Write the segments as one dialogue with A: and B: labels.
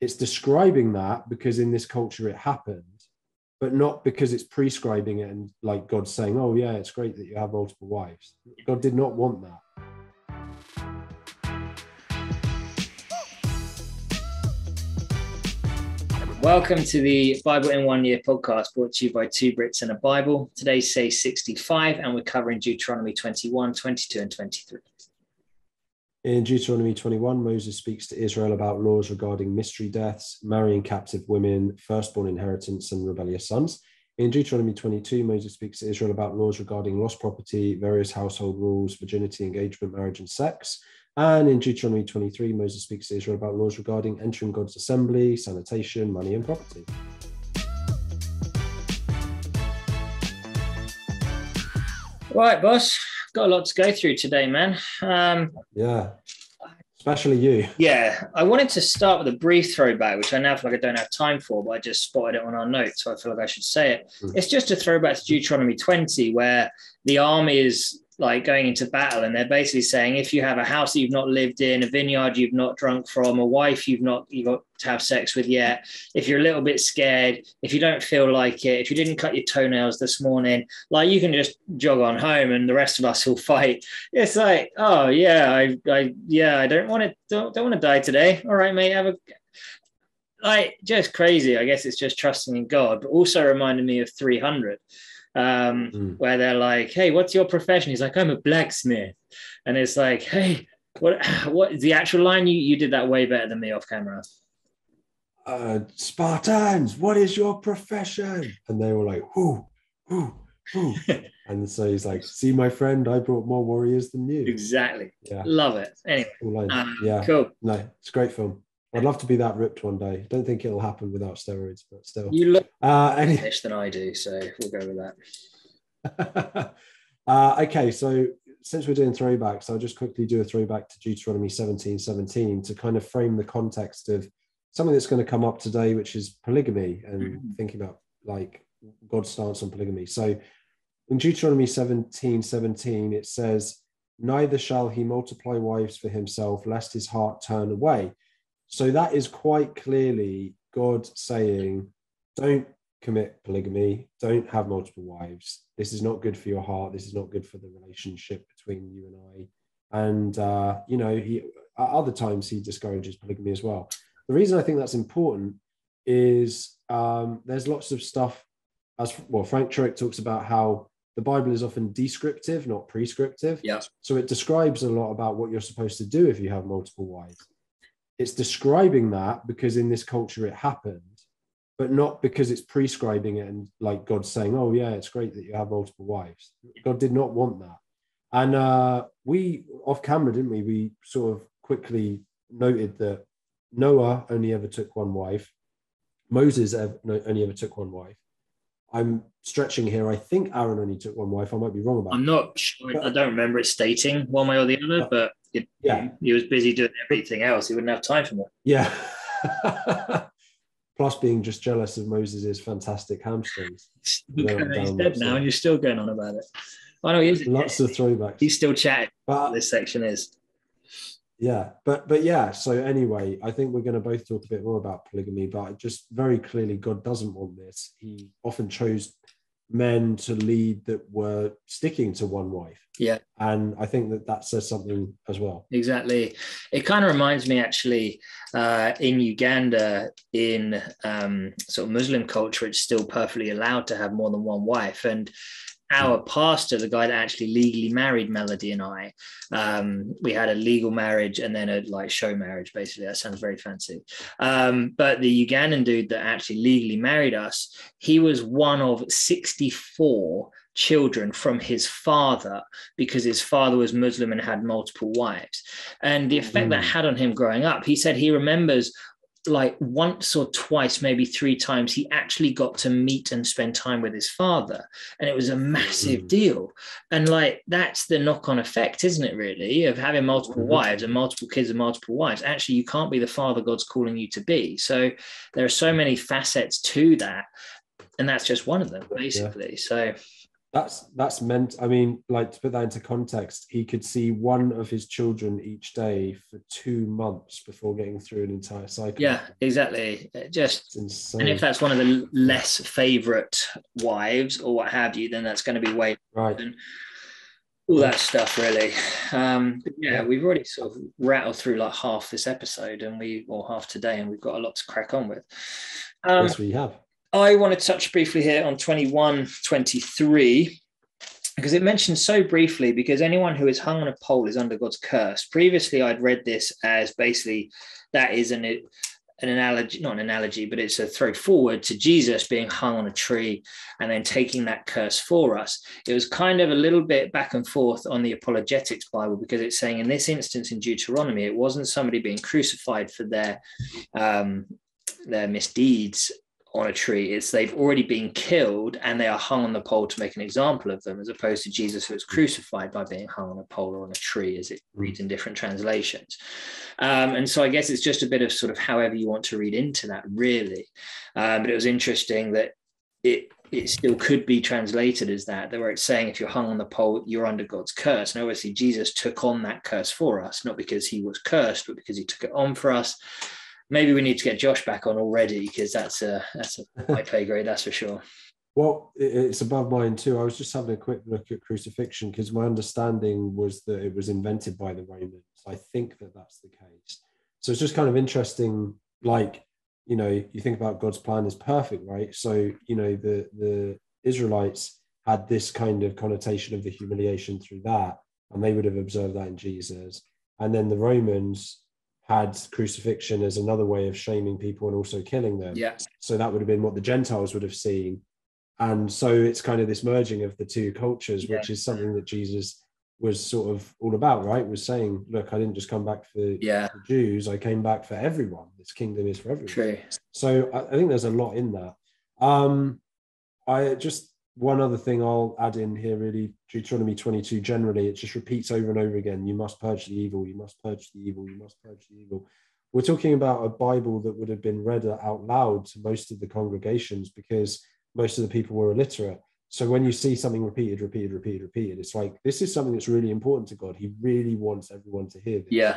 A: it's describing that because in this culture it happened, but not because it's prescribing it and like God saying, oh yeah, it's great that you have multiple wives. God did not want that.
B: Welcome to the Bible in 1 Year podcast, brought to you by two Brits and a Bible. Today's say 65, and we're covering Deuteronomy 21, 22, and 23.
A: In Deuteronomy 21, Moses speaks to Israel about laws regarding mystery deaths, marrying captive women, firstborn inheritance, and rebellious sons. In Deuteronomy 22, Moses speaks to Israel about laws regarding lost property, various household rules, virginity, engagement, marriage, and sex. And in Deuteronomy 23, Moses speaks to Israel about laws regarding entering God's assembly, sanitation, money, and property.
B: Right, boss. Got a lot to go through today, man.
A: Yeah, especially you.
B: Yeah, I wanted to start with a brief throwback, which I now feel like I don't have time for, but I just spotted it on our notes, so I feel like I should say it. It's just a throwback to Deuteronomy 20, where the army is like going into battle, and they're basically saying, if you have a house that you've not lived in, a vineyard you've not drunk from, a wife you've got to have sex with yet, if you're a little bit scared, if you don't feel like it, if you didn't cut your toenails this morning, like, you can just jog on home and the rest of us will fight. It's like, oh yeah, I don't want to die today. All right, mate, have a, like, just crazy. I guess it's just trusting in God, but also reminded me of 300. Where they're like, hey, what's your profession? He's like, I'm a blacksmith. And it's like, hey, what is the actual line? You did that way better than me off camera.
A: Spartans, what is your profession? And they were like, whoo. And so he's like, see, my friend, I brought more warriors than you.
B: Exactly.
A: Yeah.
B: Love it. Anyway,
A: cool. Yeah,
B: cool.
A: No, it's a great film. I'd love to be that ripped one day. Don't think it'll happen without steroids, but still.
B: You look
A: more
B: than I do, so we'll go with
A: that. Okay, so since we're doing throwbacks, I'll just quickly do a throwback to Deuteronomy 17:17 to kind of frame the context of something that's going to come up today, which is polygamy, and thinking about like God's stance on polygamy. So in Deuteronomy 17:17, it says, neither shall he multiply wives for himself, lest his heart turn away. So that is quite clearly God saying, don't commit polygamy, don't have multiple wives. This is not good for your heart. This is not good for the relationship between you and I. And, he at other times he discourages polygamy as well. The reason I think that's important is there's lots of stuff, as well, Frank Turek talks about how the Bible is often descriptive, not prescriptive.
B: Yeah.
A: So it describes a lot about what you're supposed to do if you have multiple wives. It's describing that because in this culture it happened, but not because it's prescribing it and like God saying, oh yeah, it's great that you have multiple wives. God did not want that. And we, off camera, didn't we? We sort of quickly noted that Noah only ever took one wife. Moses only ever took one wife. I'm stretching here. I think Aaron only took one wife. I might be wrong about that.
B: I'm not sure. I don't remember it stating one way or the other, but he was busy doing everything else. He wouldn't have time for more.
A: Yeah. Plus being just jealous of Moses' fantastic hamstrings.
B: He's dead now and you're still going on about it. I know he is.
A: Lots of throwbacks.
B: He's still chatting. This section is.
A: Yeah, but yeah, so anyway, I think we're going to both talk a bit more about polygamy, but just very clearly God doesn't want this. He often chose men to lead that were sticking to one wife.
B: Yeah.
A: And I think that says something as well.
B: Exactly. It kind of reminds me actually in Uganda, in sort of Muslim culture, it's still perfectly allowed to have more than one wife. And our pastor, the guy that actually legally married Melody and I, we had a legal marriage and then a like show marriage, basically. That sounds very fancy. But the Ugandan dude that actually legally married us, he was one of 64 children from his father because his father was Muslim and had multiple wives. And the effect that had on him growing up, he said he remembers like once or twice, maybe 3 times, he actually got to meet and spend time with his father. And it was a massive deal. And like, that's the knock-on effect, isn't it, really, of having multiple wives and multiple kids and multiple wives. Actually, you can't be the father God's calling you to be. So there are so many facets to that. And that's just one of them, basically. So
A: That's meant, I mean, like, to put that into context, he could see one of his children each day for 2 months before getting through an entire cycle.
B: Yeah, exactly.
A: It's
B: And if
A: insane.
B: that's one of the less favorite wives or what have you, then that's going to be way
A: Right.
B: and all that stuff, really. But yeah,
A: Yeah.
B: we've already sort of rattled through like half this episode, or half today, and we've got a lot to crack on with.
A: Yes, we have.
B: I want to touch briefly here on 21, 23, because it mentions so briefly, because anyone who is hung on a pole is under God's curse. Previously, I'd read this as basically that is an analogy, not an analogy, but it's a throw forward to Jesus being hung on a tree and then taking that curse for us. It was kind of a little bit back and forth on the Apologetics Bible, because it's saying in this instance in Deuteronomy, it wasn't somebody being crucified for their misdeeds on a tree. It's they've already been killed and they are hung on the pole to make an example of them, as opposed to Jesus, who was crucified by being hung on a pole or on a tree, as it reads in different translations. And so I guess it's just a bit of sort of however you want to read into that, really. But it was interesting that it still could be translated as that, where it's saying if you're hung on the pole, you're under God's curse. And obviously Jesus took on that curse for us, not because he was cursed, but because he took it on for us. Maybe we need to get Josh back on already, because that's a high pay grade, that's for sure.
A: Well, it's above mine too. I was just having a quick look at crucifixion, because my understanding was that it was invented by the Romans. I think that that's the case. So it's just kind of interesting, like, you know, you think about God's plan is perfect, right? So, you know, the Israelites had this kind of connotation of the humiliation through that, and they would have observed that in Jesus. And then the Romans had crucifixion as another way of shaming people and also killing them.
B: Yeah.
A: So that would have been what the Gentiles would have seen. And so it's kind of this merging of the two cultures, which is something that Jesus was sort of all about, right? Was saying, look, I didn't just come back for the Jews, I came back for everyone. This kingdom is for everyone.
B: True.
A: So I think there's a lot in that. I just, one other thing I'll add in here, really, Deuteronomy 22, generally, it just repeats over and over again. You must purge the evil, you must purge the evil, you must purge the evil. We're talking about a Bible that would have been read out loud to most of the congregations, because most of the people were illiterate. So when you see something repeated, it's like, this is something that's really important to God. He really wants everyone to hear this.
B: Yeah.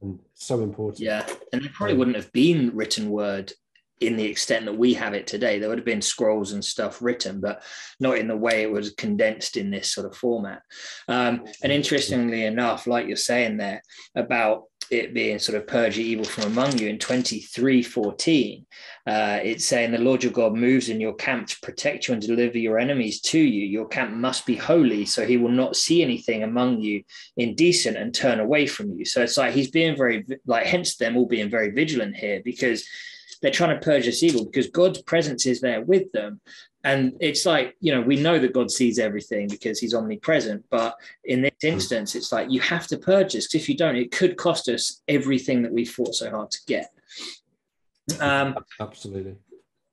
A: And so important.
B: Yeah. And there probably wouldn't have been written word in the extent that we have it today. There would have been scrolls and stuff written, but not in the way it was condensed in this sort of format. And interestingly enough, like you're saying there about it being sort of purge evil from among you, in 23:14, it's saying the Lord your God moves in your camp to protect you and deliver your enemies to you. Your camp must be holy, so he will not see anything among you indecent and turn away from you. So it's like he's being very, like, hence them all being very vigilant here, because they're trying to purge this evil, because God's presence is there with them. And it's like, you know, we know that God sees everything because he's omnipresent. But in this instance, it's like, you have to purge this, because if you don't, it could cost us everything that we fought so hard to get.
A: Absolutely.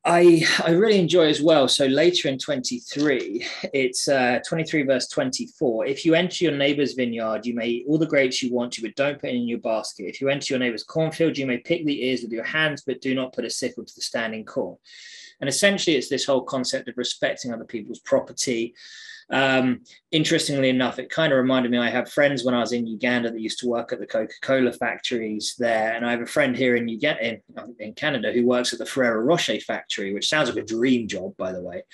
B: I really enjoy as well. So later in 23, it's 23 verse 24. If you enter your neighbor's vineyard, you may eat all the grapes you want to, but don't put it in your basket. If you enter your neighbor's cornfield, you may pick the ears with your hands, but do not put a sickle to the standing corn. And essentially, it's this whole concept of respecting other people's property. Interestingly enough, it kind of reminded me, I have friends when I was in Uganda that used to work at the Coca-Cola factories there. And I have a friend here in Canada who works at the Ferrero Rocher factory, which sounds like a dream job, by the way.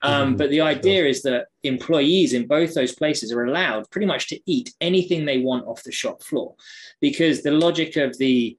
B: But the idea is that employees in both those places are allowed pretty much to eat anything they want off the shop floor, because the logic of the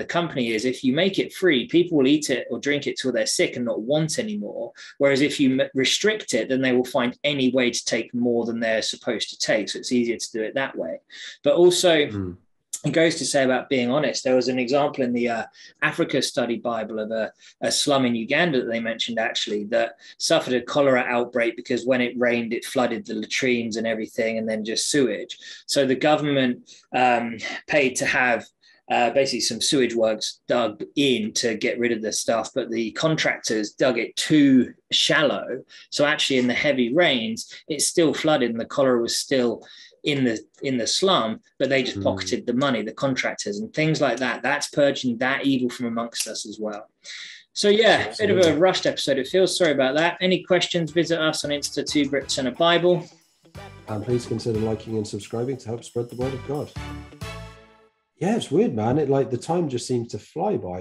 B: company is, if you make it free, people will eat it or drink it till they're sick and not want anymore. Whereas if you restrict it, then they will find any way to take more than they're supposed to take. So it's easier to do it that way. But also, it goes to say about being honest. There was an example in the Africa Study Bible of a slum in Uganda that they mentioned, actually, that suffered a cholera outbreak because when it rained, it flooded the latrines and everything, and then just sewage. So the government paid to have basically some sewage works dug in to get rid of the stuff, but the contractors dug it too shallow. So actually in the heavy rains, it still flooded and the cholera was still in the slum, but they just pocketed the money, the contractors, and things like that. That's purging that evil from amongst us as well. So yeah, bit of a rushed episode, it feels. Sorry about that. Any questions, visit us on Insta, 2 Brits and a Bible.
A: And please consider liking and subscribing to help spread the word of God. Yeah, it's weird, man. The time just seems to fly by.